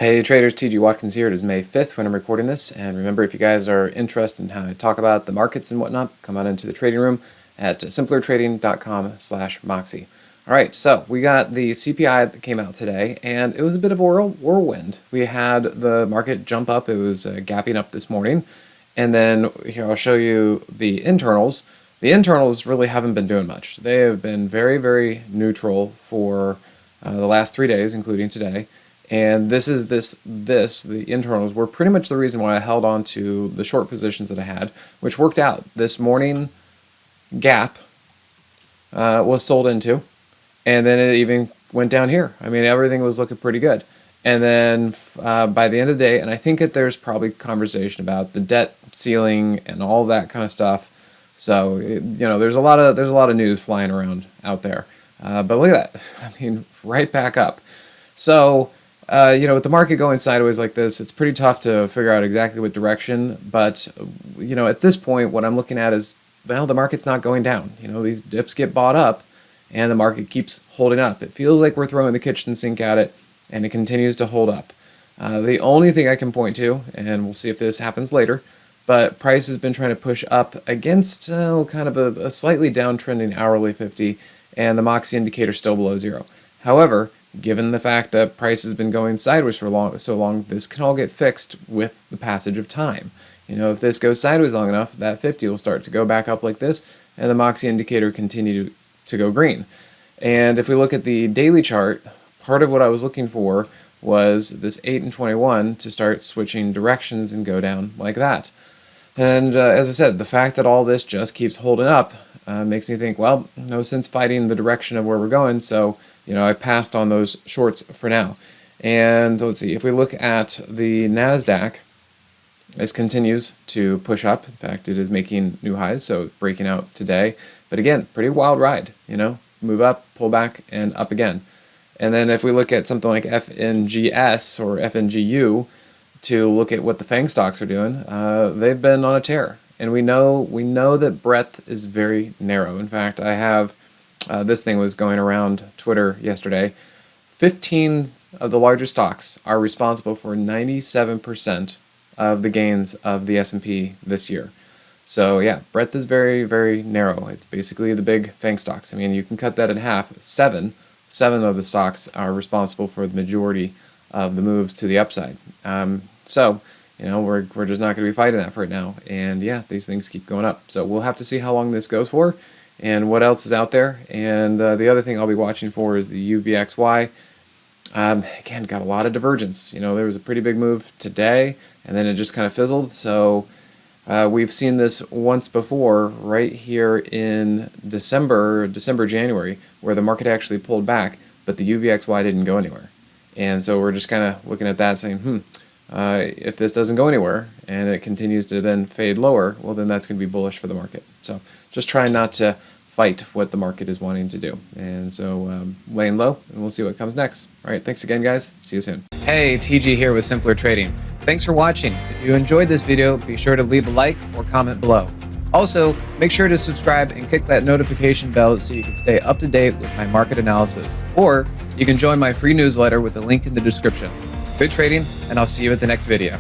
Hey traders, TG Watkins here. It is May 5th when I'm recording this, and remember, if you guys are interested in how I talk about the markets and whatnot, come on into the trading room at simplertrading.com/moxie. Alright, so we got the CPI that came out today, and it was a bit of a whirlwind. We had the market jump up. It was gapping up this morning, and then here I'll show you the internals. The internals really haven't been doing much. They have been very, very neutral for the last 3 days, including today. And the internals were pretty much the reason why I held on to the short positions that I had, which worked out. This morning gap was sold into, and then it even went down here. I mean, everything was looking pretty good. And then by the end of the day, and I think that there's probably conversation about the debt ceiling and all that kind of stuff. So there's a lot of news flying around out there. But look at that. I mean, right back up. So. With the market going sideways like this, it's pretty tough to figure out exactly what direction. But, at this point, what I'm looking at is, well, the market's not going down. These dips get bought up, and the market keeps holding up. It feels like we're throwing the kitchen sink at it, and it continues to hold up. The only thing I can point to, and we'll see if this happens later, but price has been trying to push up against kind of a slightly downtrending hourly 50, and the Moxie indicator still below zero. However, given the fact that price has been going sideways for so long, this can all get fixed with the passage of time. If this goes sideways long enough, that 50 will start to go back up like this, and the Moxie indicator continue to go green. And if we look at the daily chart, part of what I was looking for was this 8 and 21 to start switching directions and go down like that. And as I said, the fact that all this just keeps holding up makes me think, well, no sense fighting the direction of where we're going, so I passed on those shorts for now. And let's see, if we look at the NASDAQ, this continues to push up. In fact, it is making new highs, so it's breaking out today. But again, pretty wild ride, move up, pull back, and up again. And then if we look at something like FNGS or FNGU to look at what the FANG stocks are doing, they've been on a tear. And we know that breadth is very narrow. In fact, I have this thing was going around Twitter yesterday. 15 of the largest stocks are responsible for 97% of the gains of the S&P this year. So yeah, breadth is very, very narrow. It's basically the big FANG stocks. I mean, you can cut that in half. Seven of the stocks are responsible for the majority of the moves to the upside. So we're just not going to be fighting that for it now. And yeah, these things keep going up. So we'll have to see how long this goes for and what else is out there. And the other thing I'll be watching for is the UVXY. Again, got a lot of divergence. There was a pretty big move today, and then it just kind of fizzled. So we've seen this once before right here in January, where the market actually pulled back, but the UVXY didn't go anywhere. And so we're just kind of looking at that saying, if this doesn't go anywhere and it continues to then fade lower, well, then that's going to be bullish for the market. So just trying not to fight what the market is wanting to do. And so laying low, and we'll see what comes next. All right, thanks again, guys. See you soon. Hey, TG here with Simpler Trading. Thanks for watching. If you enjoyed this video, be sure to leave a like or comment below. Also, make sure to subscribe and click that notification bell so you can stay up to date with my market analysis. Or you can join my free newsletter with the link in the description. Good trading, and I'll see you at the next video.